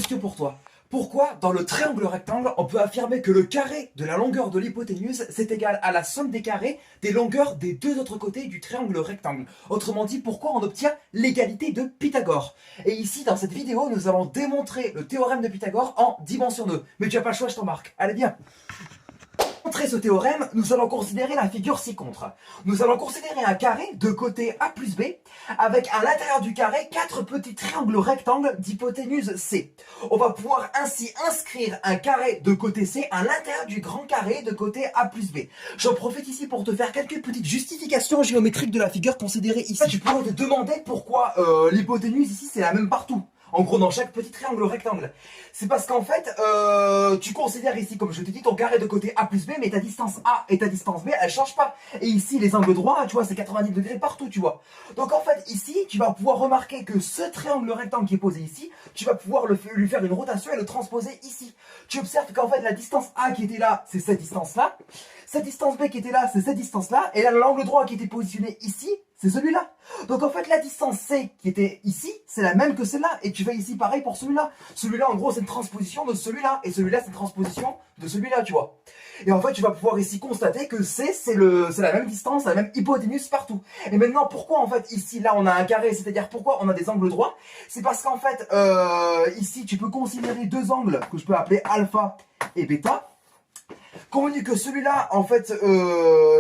question pour toi. Pourquoi, dans le triangle rectangle, on peut affirmer que le carré de la longueur de l'hypoténuse, c'est égal à la somme des carrés des longueurs des deux autres côtés du triangle rectangle? Autrement dit, pourquoi on obtient l'égalité de Pythagore? Et ici, dans cette vidéo, nous allons démontrer le théorème de Pythagore en dimension 2. Mais tu n'as pas le choix, je t'embarque. Allez, bien. Pour montrer ce théorème, nous allons considérer la figure ci-contre. Nous allons considérer un carré de côté A plus B, avec à l'intérieur du carré 4 petits triangles rectangles d'hypoténuse C. On va pouvoir ainsi inscrire un carré de côté C à l'intérieur du grand carré de côté A plus B. J'en profite ici pour te faire quelques petites justifications géométriques de la figure considérée ici. Tu pourrais te demander pourquoi l'hypoténuse ici c'est la même partout. En gros, dans chaque petit triangle rectangle. C'est parce qu'en fait, tu considères ici, comme je te dis, ton carré de côté A plus B, mais ta distance A et ta distance B, elles changent pas. Et ici, les angles droits, tu vois, c'est 90 degrés partout, tu vois. Donc en fait, ici, tu vas pouvoir remarquer que ce triangle rectangle qui est posé ici, tu vas pouvoir lui faire une rotation et le transposer ici. Tu observes qu'en fait, la distance A qui était là, c'est cette distance-là. Cette distance B qui était là, c'est cette distance-là. Et là, l'angle droit qui était positionné ici, c'est celui-là. Donc en fait, la distance C qui était ici, c'est la même que celle-là. Et tu fais ici pareil pour celui-là. Celui-là, en gros, c'est une transposition de celui-là. Et celui-là, c'est une transposition de celui-là, tu vois. Et en fait, tu vas pouvoir ici constater que C, c'est la même distance, la même hypoténuse partout. Et maintenant, pourquoi en fait, ici, là, on a un carré, c'est-à-dire pourquoi on a des angles droits? C'est parce qu'en fait, ici, tu peux considérer deux angles que je peux appeler alpha et bêta. Convenu que celui-là, en fait,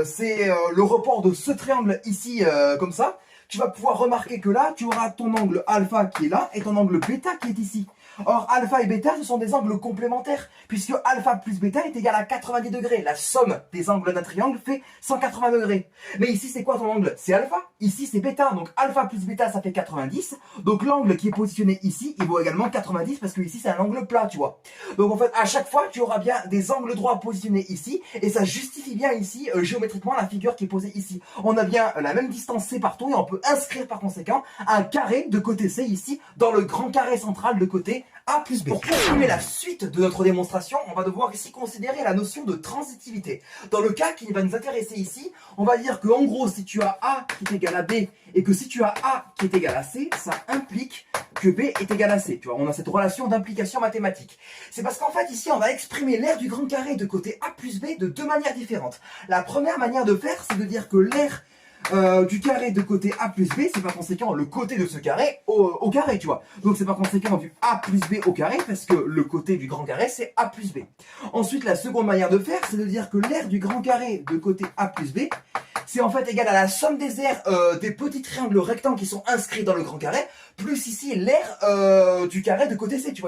c'est le report de ce triangle ici, comme ça. Tu vas pouvoir remarquer que là, tu auras ton angle alpha qui est là et ton angle bêta qui est ici. Or, alpha et bêta, ce sont des angles complémentaires, puisque alpha plus bêta est égal à 90 degrés. La somme des angles d'un triangle fait 180 degrés. Mais ici, c'est quoi ton angle? C'est alpha. Ici, c'est bêta. Donc, alpha plus bêta, ça fait 90. Donc, l'angle qui est positionné ici, il vaut également 90, parce que ici, c'est un angle plat, tu vois. Donc, en fait, à chaque fois, tu auras bien des angles droits positionnés ici, et ça justifie bien ici, géométriquement, la figure qui est posée ici. On a bien la même distance C partout, et on peut inscrire par conséquent un carré de côté C ici, dans le grand carré central de côté A plus B. Pour continuer la suite de notre démonstration, on va devoir ici considérer la notion de transitivité. Dans le cas qui va nous intéresser ici, on va dire que en gros, si tu as A qui est égal à B et que si tu as A qui est égal à C, ça implique que B est égal à C. Tu vois, on a cette relation d'implication mathématique. C'est parce qu'en fait, ici, on va exprimer l'aire du grand carré de côté A plus B de deux manières différentes. La première manière de faire, c'est de dire que l'aire du carré de côté A plus B, c'est par conséquent le côté de ce carré au carré, tu vois. Donc c'est par conséquent du A plus B au carré, parce que le côté du grand carré, c'est A plus B. Ensuite, la seconde manière de faire, c'est de dire que l'aire du grand carré de côté A plus B, c'est en fait égal à la somme des aires des petits triangles rectangles qui sont inscrits dans le grand carré, plus ici l'aire du carré de côté C, tu vois.